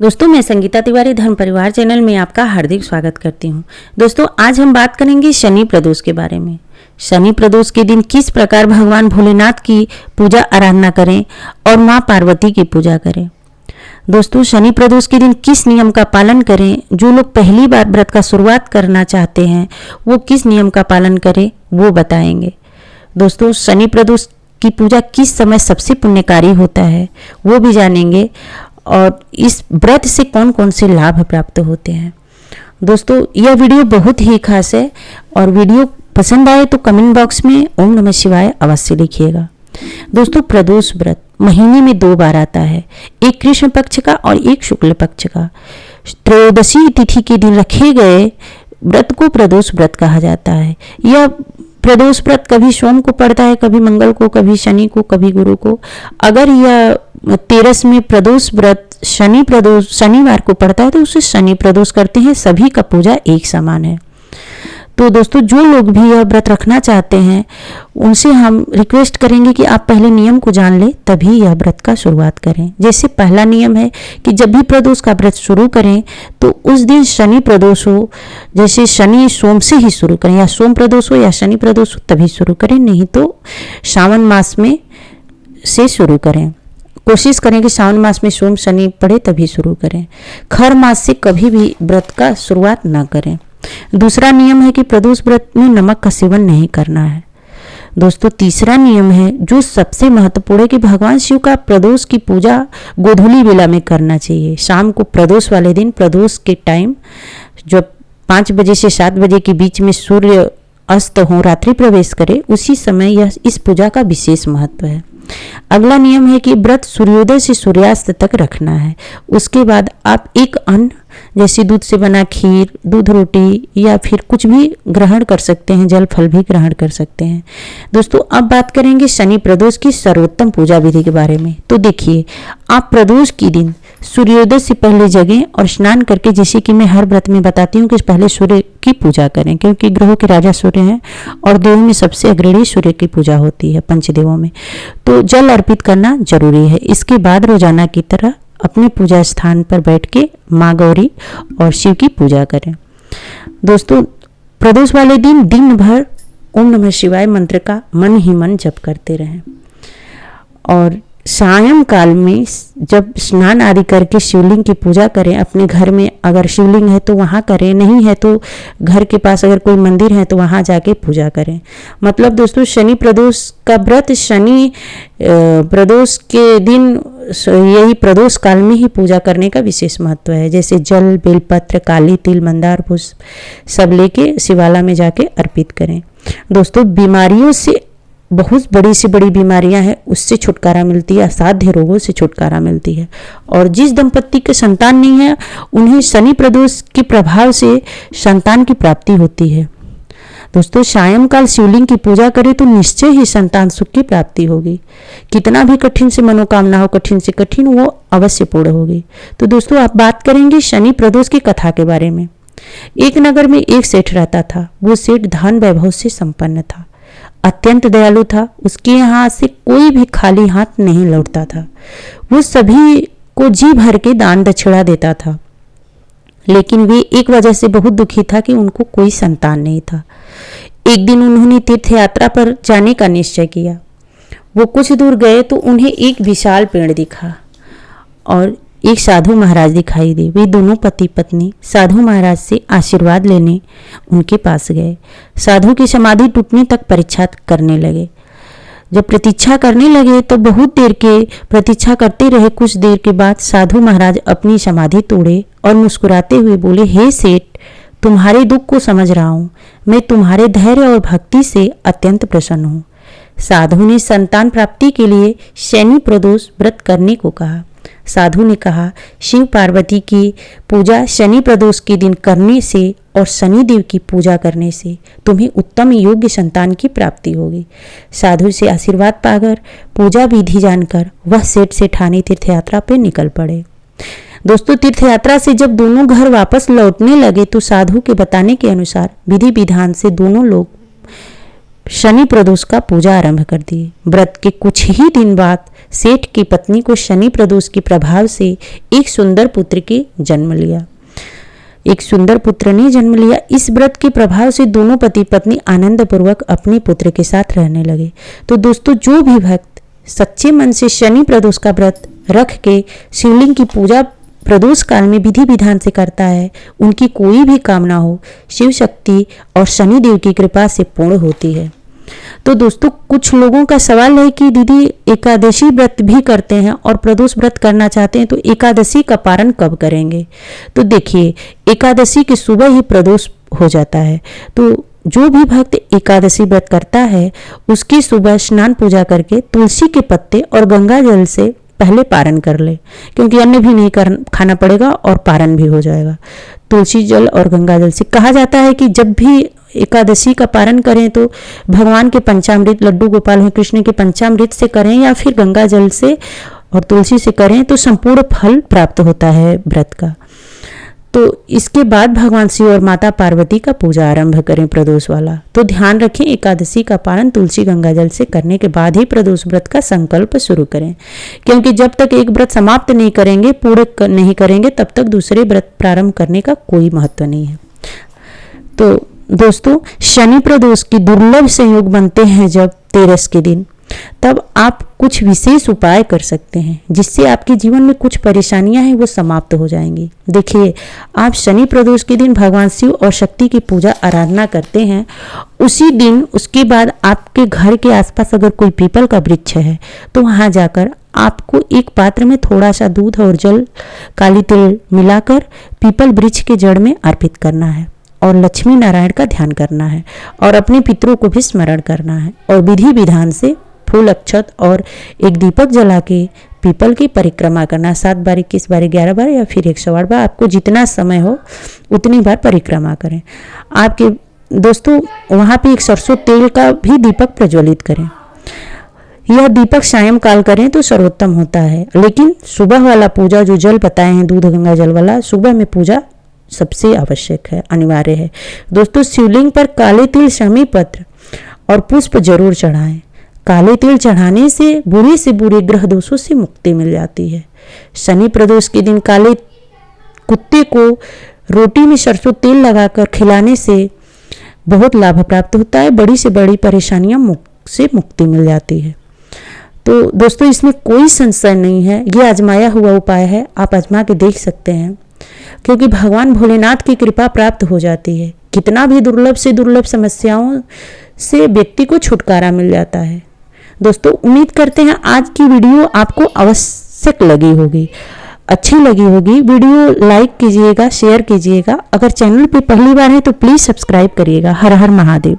दोस्तों, मैं संगीता तिवारी धर्म परिवार चैनल में आपका हार्दिक स्वागत करती हूँ। दोस्तों, आज हम बात करेंगे शनि प्रदोष के बारे में। शनि प्रदोष के दिन किस प्रकार भगवान भोलेनाथ की पूजा आराधना करें और माँ पार्वती की पूजा करें। दोस्तों, शनि प्रदोष के दिन किस नियम का पालन करें। जो लोग पहली बार व्रत का शुरुआत करना चाहते हैं वो किस नियम का पालन करें वो बताएंगे। दोस्तों, शनि प्रदोष की पूजा किस समय सबसे पुण्यकारी होता है वो भी जानेंगे और इस व्रत से कौन कौन से लाभ प्राप्त होते हैं। दोस्तों, यह वीडियो बहुत ही खास है और वीडियो पसंद आए तो कमेंट बॉक्स में ओम नमः शिवाय अवश्य लिखिएगा। दोस्तों, प्रदोष व्रत महीने में 2 बार आता है, एक कृष्ण पक्ष का और एक शुक्ल पक्ष का। त्रयोदशी तिथि के दिन रखे गए व्रत को प्रदोष व्रत कहा जाता है। यह प्रदोष व्रत कभी सोम को पड़ता है, कभी मंगल को, कभी शनि को, कभी गुरु को। अगर यह 13 में प्रदोष व्रत शनिवार को पड़ता है तो उसे शनि प्रदोष करते हैं। सभी का पूजा एक समान है। तो दोस्तों, जो लोग भी यह व्रत रखना चाहते हैं उनसे हम रिक्वेस्ट करेंगे कि आप पहले नियम को जान लें तभी यह व्रत का शुरुआत करें। जैसे पहला नियम है कि जब भी प्रदोष का व्रत शुरू करें तो उस दिन शनि प्रदोष हो, जैसे शनि सोम से ही शुरू करें, या सोम प्रदोष हो या शनि प्रदोष हो तभी शुरू करें, नहीं तो श्रावण मास में से शुरू करें। कोशिश करें कि श्रावण मास में सोम शनि पड़े तभी शुरू करें। खर मास से कभी भी व्रत का शुरुआत ना करें। दूसरा नियम है कि प्रदोष व्रत में नमक का सेवन नहीं करना है। दोस्तों, तीसरा नियम है जो सबसे महत्वपूर्ण है कि भगवान शिव का प्रदोष की पूजा गोधूली बेला में करना चाहिए। शाम को प्रदोष वाले दिन, प्रदोष के टाइम जब 5 बजे से 7 बजे के बीच में सूर्य अस्त हो, रात्रि प्रवेश करे, उसी समय यह इस पूजा का विशेष महत्व है। अगला नियम है कि व्रत सूर्योदय से सूर्यास्त तक रखना है। उसके बाद आप एक अन्न जैसे दूध से बना खीर, दूध रोटी या फिर कुछ भी ग्रहण कर सकते हैं, जल फल भी ग्रहण कर सकते हैं। दोस्तों, अब बात करेंगे शनि प्रदोष की सर्वोत्तम पूजा विधि के बारे में। तो देखिए, आप प्रदोष के दिन सूर्योदय से पहले जगें और स्नान करके, जैसे कि मैं हर व्रत में बताती हूँ कि पहले सूर्य की पूजा करें, क्योंकि ग्रहों के राजा सूर्य हैं और देवों में सबसे अग्रणी सूर्य की पूजा होती है पंचदेवों में। तो जल अर्पित करना जरूरी है। इसके बाद रोजाना की तरह अपने पूजा स्थान पर बैठ के माँ गौरी और शिव की पूजा करें। दोस्तों, प्रदोष वाले दिन दिन भर ओम नमः शिवाय मंत्र का मन ही मन जप करते रहें और सायं काल में जब स्नान आदि करके शिवलिंग की पूजा करें। अपने घर में अगर शिवलिंग है तो वहाँ करें, नहीं है तो घर के पास अगर कोई मंदिर है तो वहाँ जाके पूजा करें। मतलब दोस्तों, शनि प्रदोष का व्रत शनि प्रदोष के दिन यही प्रदोष काल में ही पूजा करने का विशेष महत्व है। जैसे जल, बेलपत्र, काली तिल, मंदार पुष्प सब लेके शिवाला में जाके अर्पित करें। दोस्तों, बीमारियों से, बहुत बड़ी से बड़ी बीमारियां हैं उससे छुटकारा मिलती है, असाध्य रोगों से छुटकारा मिलती है। और जिस दंपत्ति के संतान नहीं है उन्हें शनि प्रदोष के प्रभाव से संतान की प्राप्ति होती है। दोस्तों, सायंकाल शिवलिंग की पूजा करें तो निश्चय ही संतान सुख की प्राप्ति होगी। कितना भी कठिन से मनोकामना हो, कठिन से कठिन, वो अवश्य पूर्ण होगी। तो दोस्तों, आप बात करेंगे शनि प्रदोष की कथा के बारे में। एक नगर में एक सेठ रहता था। वो सेठ धन वैभव से संपन्न था, अत्यंत दयालु था। उसके यहाँ से कोई भी खाली हाथ नहीं लौटता था। वो सभी को जी भर के दान दक्षिणा देता था, लेकिन वे एक वजह से बहुत दुखी था कि उनको कोई संतान नहीं था। एक दिन उन्होंने तीर्थ यात्रा पर जाने का निश्चय किया। वो कुछ दूर गए तो उन्हें एक विशाल पेड़ दिखा और एक साधु महाराज दिखाई दे। वे दोनों पति पत्नी साधु महाराज से आशीर्वाद लेने उनके पास गए। साधु की समाधि टूटने तक परीक्षा करने लगे। जब प्रतीक्षा करने लगे तो बहुत देर के प्रतीक्षा करते रहे। कुछ देर के बाद साधु महाराज अपनी समाधि तोड़े और मुस्कुराते हुए बोले, हे सेठ, तुम्हारे दुख को समझ रहा हूँ। मैं तुम्हारे धैर्य और भक्ति से अत्यंत प्रसन्न हूँ। साधु ने संतान प्राप्ति के लिए शनि प्रदोष व्रत करने को कहा। साधु ने कहा, शिव पार्वती की पूजा शनि प्रदोष के दिन करने से और शनिदेव की पूजा करने से तुम्हें उत्तम योग्य संतान की प्राप्ति होगी। साधु से आशीर्वाद पाकर, पूजा विधि जानकर वह सेठ सेठानी तीर्थ यात्रा पर निकल पड़े। दोस्तों, तीर्थ यात्रा से जब दोनों घर वापस लौटने लगे तो साधु के बताने के अनुसार विधि विधान से दोनों लोग शनि प्रदोष का पूजा आरंभ कर दी। व्रत के कुछ ही दिन बाद सेठ की पत्नी को शनि प्रदोष के प्रभाव से एक सुंदर पुत्र की जन्म लिया। एक सुंदर पुत्र ने जन्म लिया। इस व्रत के प्रभाव से दोनों पति पत्नी आनंद पूर्वक अपने पुत्र के साथ रहने लगे। तो दोस्तों, जो भी भक्त सच्चे मन से शनि प्रदोष का व्रत रख के शिवलिंग की पूजा प्रदोष काल में विधि विधान से करता है, उनकी कोई भी कामना हो शिव शक्ति और शनिदेव की कृपा से पूर्ण होती है। तो दोस्तों, कुछ लोगों का सवाल है कि दीदी एकादशी व्रत भी करते हैं और प्रदोष व्रत करना चाहते हैं, तो एकादशी का पारण कब करेंगे? तो देखिए, एकादशी की सुबह ही प्रदोष हो जाता है। तो जो भी भक्त एकादशी व्रत करता है उसकी सुबह स्नान पूजा करके तुलसी के पत्ते और गंगा जल से पहले पारण कर ले, क्योंकि अन्न भी नहीं खाना पड़ेगा और पारण भी हो जाएगा। तुलसी जल और गंगा जल से कहा जाता है कि जब भी एकादशी का पारण करें तो भगवान के पंचामृत, लड्डू गोपाल है कृष्ण के पंचामृत से करें या फिर गंगा जल से और तुलसी से करें तो संपूर्ण फल प्राप्त होता है व्रत का। तो इसके बाद भगवान शिव और माता पार्वती का पूजा आरंभ करें प्रदोष वाला। तो ध्यान रखें, एकादशी का पारण तुलसी गंगा जल से करने के बाद ही प्रदोष व्रत का संकल्प शुरू करें, क्योंकि जब तक एक व्रत समाप्त नहीं करेंगे, पूर्ण नहीं करेंगे, तब तक दूसरे व्रत प्रारंभ करने का कोई महत्व नहीं है। तो दोस्तों, शनि प्रदोष की दुर्लभ संयोग बनते हैं जब तेरस के दिन, तब आप कुछ विशेष उपाय कर सकते हैं जिससे आपके जीवन में कुछ परेशानियां हैं वो समाप्त हो जाएंगी। देखिए, आप शनि प्रदोष के दिन भगवान शिव और शक्ति की पूजा आराधना करते हैं। उसी दिन उसके बाद आपके घर के आसपास अगर कोई पीपल का वृक्ष है तो वहां जाकर आपको एक पात्र में थोड़ा सा दूध और जल, काली तिल मिलाकर पीपल वृक्ष के जड़ में अर्पित करना है और लक्ष्मी नारायण का ध्यान करना है और अपने पितरों को भी स्मरण करना है और विधि विधान से फूल, अक्षत और एक दीपक जला के पीपल की परिक्रमा करना। 7 बार, 21 बार, 11 बार या फिर 108 बार, आपको जितना समय हो उतनी बार परिक्रमा करें। आपके दोस्तों, वहाँ पे एक सरसों तेल का भी दीपक प्रज्वलित करें। यह दीपक सायंकाल करें तो सर्वोत्तम होता है, लेकिन सुबह वाला पूजा जो जल बताए हैं दूध गंगा जल वाला, सुबह में पूजा सबसे आवश्यक है, अनिवार्य है। दोस्तों, शिवलिंग पर काले तिल, शमी पत्र और पुष्प जरूर चढ़ाएं। काले तिल चढ़ाने से बुरे ग्रह दोषों से मुक्ति मिल जाती है। शनि प्रदोष के दिन काले कुत्ते को रोटी में सरसों तेल लगाकर खिलाने से बहुत लाभ प्राप्त होता है, बड़ी से बड़ी परेशानियां से मुक्ति मिल जाती है। तो दोस्तों, इसमें कोई संशय नहीं है, ये आजमाया हुआ उपाय है, आप आजमा के देख सकते हैं, क्योंकि भगवान भोलेनाथ की कृपा प्राप्त हो जाती है। कितना भी दुर्लभ से दुर्लभ समस्याओं से व्यक्ति को छुटकारा मिल जाता है। दोस्तों, उम्मीद करते हैं आज की वीडियो आपको आवश्यक लगी होगी, अच्छी लगी होगी। वीडियो लाइक कीजिएगा, शेयर कीजिएगा। अगर चैनल पे पहली बार है तो प्लीज़ सब्सक्राइब करिएगा। हर हर महादेव।